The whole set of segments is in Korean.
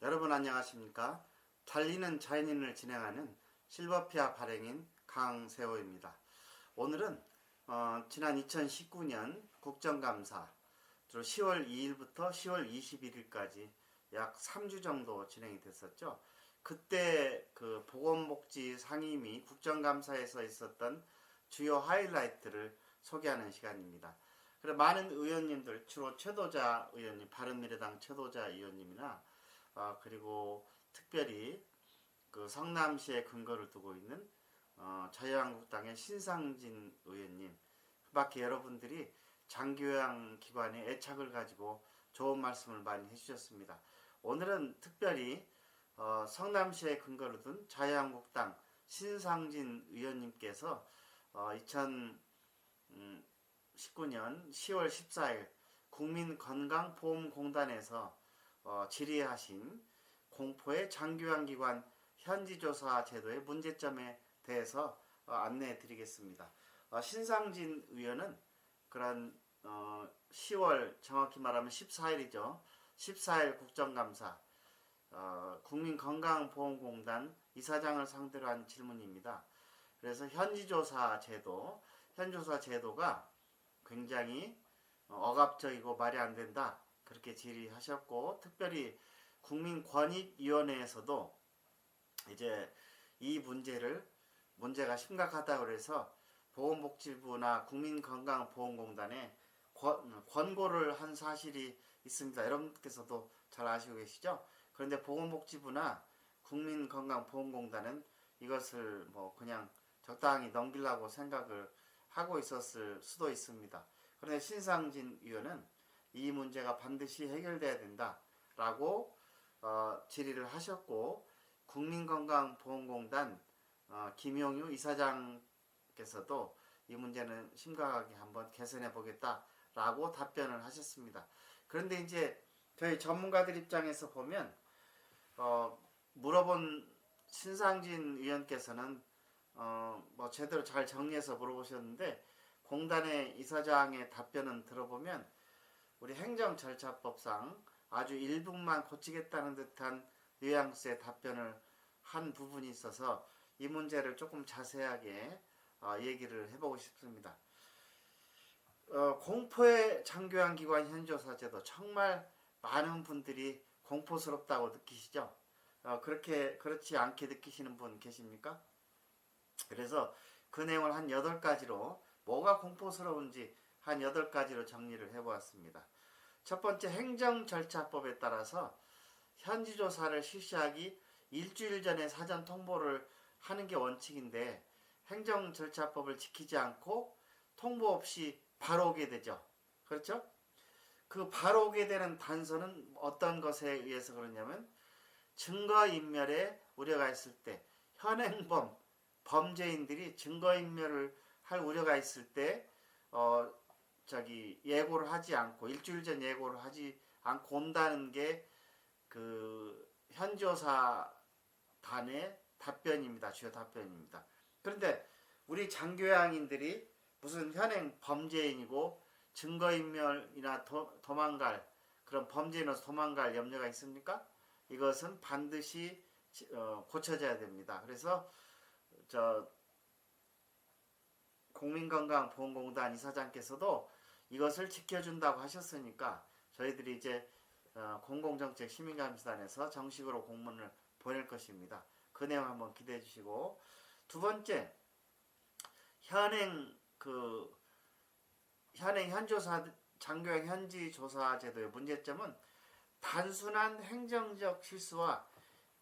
여러분 안녕하십니까? 달리는 자연인을 진행하는 실버피아 발행인 강세호입니다. 오늘은 지난 2019년 국정감사 주로 10월 2일부터 10월 21일까지 약 3주 정도 진행이 됐었죠. 그때 그 보건복지 상임위 국정감사에서 있었던 주요 하이라이트를 소개하는 시간입니다. 그리고 많은 의원님들, 주로 최도자 의원님, 바른미래당 최도자 의원님이나 그리고 특별히 그 성남시에 근거를 두고 있는 자유한국당의 신상진 의원님, 그 밖에 여러분들이 장교양 기관에 애착을 가지고 좋은 말씀을 많이 해주셨습니다. 오늘은 특별히 성남시에 근거를 둔 자유한국당 신상진 의원님께서 2019년 10월 14일 국민건강보험공단에서 질의하신 공포의 장교양기관 현지조사 제도의 문제점에 대해서 안내해 드리겠습니다. 신상진 의원은 그런 10월 정확히 말하면 14일이죠. 14일 국정감사 국민건강보험공단 이사장을 상대로 한 질문입니다. 그래서 현지조사 제도가 굉장히 억압적이고 말이 안 된다. 그렇게 질의하셨고, 특별히 국민권익위원회에서도 이제 이 문제가 심각하다고 그래서 보건복지부나 국민건강보험공단에 권고를 한 사실이 있습니다. 여러분께서도 잘 아시고 계시죠? 그런데 보건복지부나 국민건강보험공단은 이것을 뭐 그냥 적당히 넘기려고 생각을 하고 있었을 수도 있습니다. 그런데 신상진 의원은 이 문제가 반드시 해결돼야 된다라고 질의를 하셨고, 국민건강보험공단 김용유 이사장께서도 이 문제는 심각하게 한번 개선해 보겠다라고 답변을 하셨습니다. 그런데 이제 저희 전문가들 입장에서 보면 물어본 신상진 의원께서는 뭐 제대로 잘 정리해서 물어보셨는데, 공단의 이사장의 답변은 들어보면 우리 행정절차법상 아주 일부만 고치겠다는 듯한 뉘앙스의 답변을 한 부분이 있어서 이 문제를 조금 자세하게 얘기를 해보고 싶습니다. 공포의 장교양기관 현조사제도 정말 많은 분들이 공포스럽다고 느끼시죠? 그렇지 않게 느끼시는 분 계십니까? 그래서 그 내용을 한 8가지로 뭐가 공포스러운지 한 8가지로 정리를 해보았습니다. 첫 번째, 행정절차법에 따라서 현지조사를 실시하기 일주일 전에 사전 통보를 하는 게 원칙인데, 행정절차법을 지키지 않고 통보 없이 바로 오게 되죠. 그렇죠? 그 바로 오게 되는 단서는 어떤 것에 의해서 그러냐면, 증거인멸에 우려가 있을 때, 범죄인들이 증거인멸을 할 우려가 있을 때 예고를 하지 않고, 일주일 전 예고를 하지 않고 온다는 게 그 현조사단의 답변입니다. 주요 답변입니다. 그런데 우리 장교양인들이 무슨 현행 범죄인이고 증거인멸이나 도망갈, 그런 범죄인으로서 도망갈 염려가 있습니까? 이것은 반드시 고쳐져야 됩니다. 그래서 국민건강보험공단 이사장께서도 이것을 지켜준다고 하셨으니까 저희들이 이제 공공정책 시민감시단에서 정식으로 공문을 보낼 것입니다. 그 내용 한번 기대해 주시고, 두 번째, 현행 현조사 장교양 현지조사 제도의 문제점은 단순한 행정적 실수와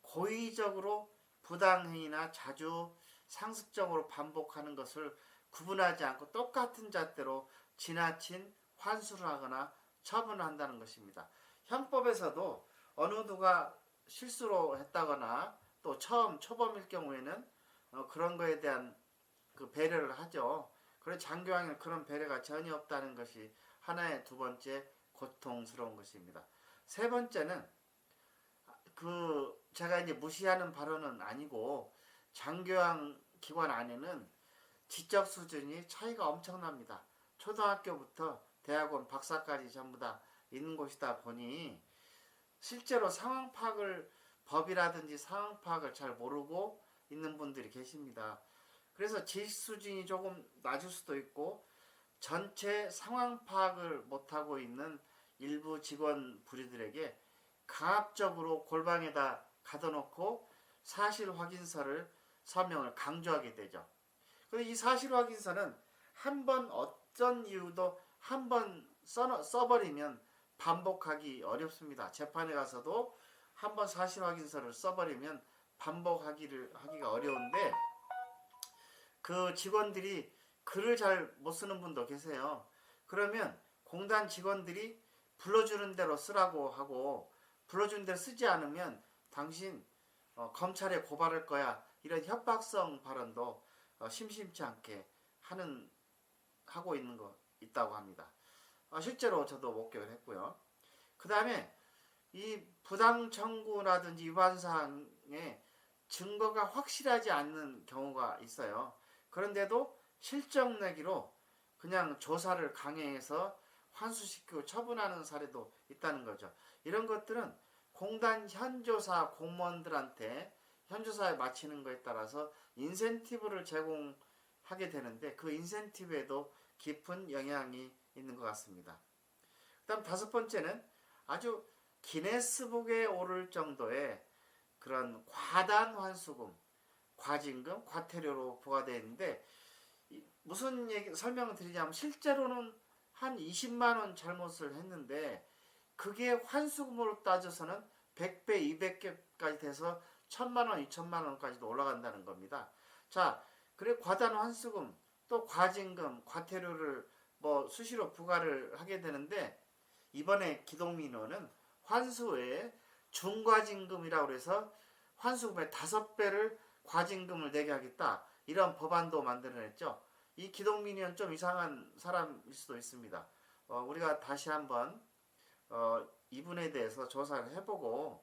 고의적으로 부당행위나 자주 상습적으로 반복하는 것을 구분하지 않고 똑같은 잣대로 지나친 환수를 하거나 처분을 한다는 것입니다. 형법에서도 어느 누가 실수로 했다거나 또 초범일 경우에는 그런 거에 대한 그 배려를 하죠. 그래서 장교양에는 그런 배려가 전혀 없다는 것이 하나의 두 번째 고통스러운 것입니다. 세 번째는 제가 이제 무시하는 발언은 아니고, 장교양 기관 안에는 지적 수준이 차이가 엄청납니다. 초등학교부터 대학원 박사까지 전부 다 있는 곳이다 보니 실제로 상황 파악을 법이라든지 상황 파악을 잘 모르고 있는 분들이 계십니다. 그래서 지식 수준이 조금 낮을 수도 있고 전체 상황 파악을 못하고 있는 일부 직원 부류들에게 강압적으로 골방에다 가둬놓고 사실 확인서를 서명을 강조하게 되죠. 그런데 이 사실 확인서는 한 번 어떤 이유도 한 번 써버리면 반복하기 어렵습니다. 재판에 가서도 한 번 사실 확인서를 써버리면 하기가 어려운데 그 직원들이 글을 잘 못 쓰는 분도 계세요. 그러면 공단 직원들이 불러주는 대로 쓰라고 하고 불러주는 대로 쓰지 않으면 당신 검찰에 고발할 거야 이런 협박성 발언도 심심치 않게 하고 있는 거 있다고 합니다. 실제로 저도 목격을 했고요. 그 다음에 이 부당 청구라든지 위반 사항에 증거가 확실하지 않는 경우가 있어요. 그런데도 실적 내기로 그냥 조사를 강행해서 환수시키고 처분하는 사례도 있다는 거죠. 이런 것들은 공단 현조사 공무원들한테 현조사에 마치는 것에 따라서 인센티브를 제공하게 되는데 그 인센티브에도 깊은 영향이 있는 것 같습니다. 그 다음 다섯 번째는 아주 기네스북에 오를 정도의 그런 과단 환수금, 과징금, 과태료로 부과되어 있는데 무슨 설명을 드리냐면 실제로는 한 20만 원 잘못을 했는데 그게 환수금으로 따져서는 100배, 200개까지 돼서 1000만 원, 2000만 원까지도 올라간다는 겁니다. 자, 그래 과단 환수금, 또 과징금, 과태료를 수시로 부과를 하게 되는데 이번에 기동민원은 환수 외에 중과징금이라고 해서 환수금의 5배를 과징금을 내게 하겠다. 이런 법안도 만들어냈죠. 이 기동민의원 좀 이상한 사람일 수도 있습니다. 우리가 다시 한번 이분에 대해서 조사를 해보고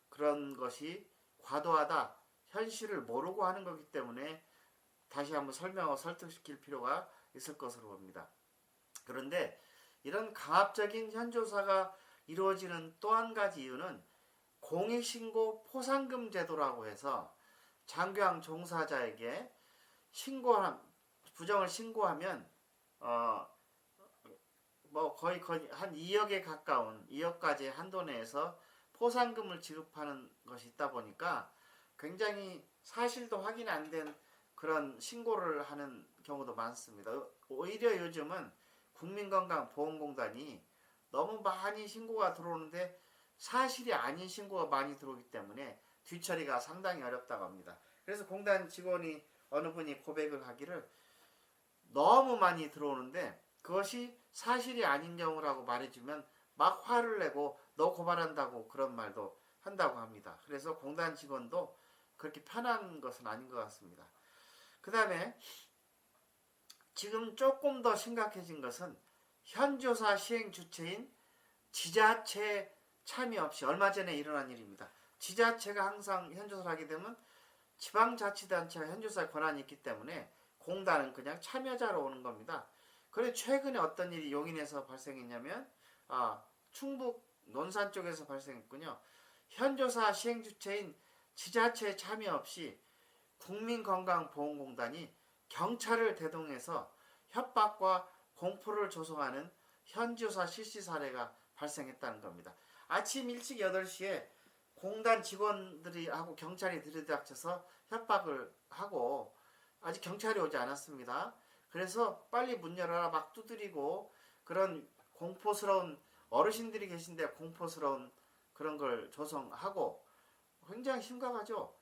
그런 것이 과도하다, 현실을 모르고 하는 거기 때문에 다시 한번 설명하고 설득시킬 필요가 있을 것으로 봅니다. 그런데 이런 강압적인 현조사가 이루어지는 또 한 가지 이유는 공익신고 포상금 제도라고 해서 장교항 종사자에게 부정을 신고하면 거의 한 2억에 가까운 2억까지 한도 내에서 포상금을 지급하는 것이 있다 보니까 굉장히 사실도 확인 안 된 그런 신고를 하는 경우도 많습니다. 오히려 요즘은 국민건강보험공단이 너무 많이 신고가 들어오는데 사실이 아닌 신고가 많이 들어오기 때문에 뒤처리가 상당히 어렵다고 합니다. 그래서 공단 직원이 어느 분이 고백을 하기를 너무 많이 들어오는데 그것이 사실이 아닌 경우라고 말해주면 막 화를 내고 너 고발한다고 그런 말도 한다고 합니다. 그래서 공단 직원도 그렇게 편한 것은 아닌 것 같습니다. 그 다음에 지금 조금 더 심각해진 것은 현조사 시행 주체인 지자체 참여 없이 얼마 전에 일어난 일입니다. 지자체가 항상 현조사를 하게 되면 지방자치단체가 현조사에 권한이 있기 때문에 공단은 그냥 참여자로 오는 겁니다. 그런데 최근에 어떤 일이 용인에서 발생했냐면 충북 논산 쪽에서 발생했군요. 현조사 시행 주체인 지자체 참여 없이 국민건강보험공단이 경찰을 대동해서 협박과 공포를 조성하는 현조사 실시 사례가 발생했다는 겁니다. 아침 일찍 8시에 공단 직원들이 하고 경찰이 들이닥쳐서 협박을 하고 아직 경찰이 오지 않았습니다. 그래서 빨리 문 열어라 막 두드리고 그런 공포스러운 어르신들이 계신데 공포스러운 그런 걸 조성하고 굉장히 심각하죠.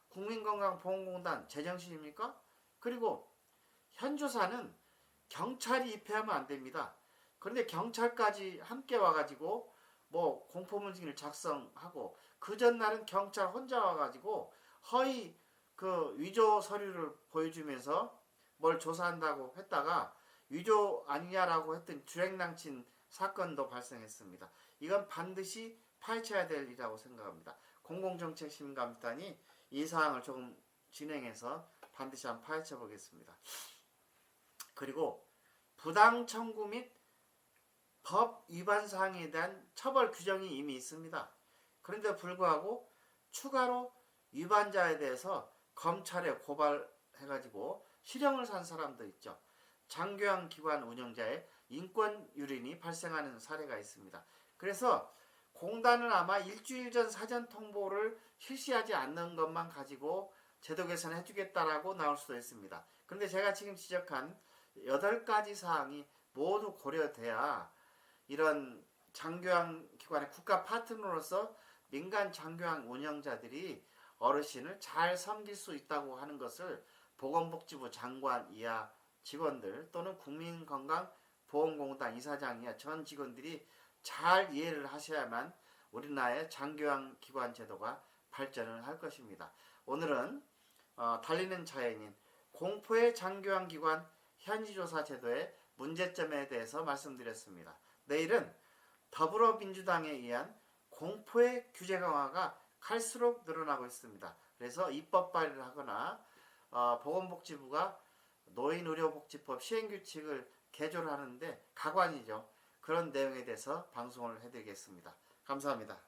국민건강보험공단 제정신입니까? 그리고 현조사는 경찰이 입회하면 안 됩니다. 그런데 경찰까지 함께 와가지고 공포문진을 작성하고 그 전날은 경찰 혼자 와가지고 허위 위조 서류를 보여주면서 뭘 조사한다고 했다가 위조 아니냐라고 했던 주행낭친 사건도 발생했습니다. 이건 반드시 파헤쳐야 될 일이라고 생각합니다. 공공정책시민감단이 이 사항을 조금 진행해서 반드시 한번 파헤쳐 보겠습니다. 그리고 부당 청구 및 법 위반 사항에 대한 처벌 규정이 이미 있습니다. 그런데 불구하고 추가로 위반자에 대해서 검찰에 고발해가지고 실형을 산 사람도 있죠. 장교양기관 운영자의 인권 유린이 발생하는 사례가 있습니다. 그래서 공단은 아마 일주일 전 사전 통보를 실시하지 않는 것만 가지고 제도 개선해 주겠다라고 나올 수도 있습니다. 그런데 제가 지금 지적한 8가지 사항이 모두 고려돼야 이런 장교양 기관의 국가 파트너로서 민간 장교양 운영자들이 어르신을 잘 섬길 수 있다고 하는 것을 보건복지부 장관 이하 직원들 또는 국민건강보험공단 이사장 이하 전 직원들이 잘 이해를 하셔야만 우리나라의 장교양 기관 제도가 발전을 할 것입니다. 오늘은 달리는 자연인 공포의 장교양 기관 현지조사 제도의 문제점에 대해서 말씀드렸습니다. 내일은 더불어민주당에 의한 공포의 규제 강화가 갈수록 늘어나고 있습니다. 그래서 입법 발의를 하거나 보건복지부가 노인의료복지법 시행규칙을 개조를 하는데 가관이죠. 그런 내용에 대해서 방송을 해드리겠습니다. 감사합니다.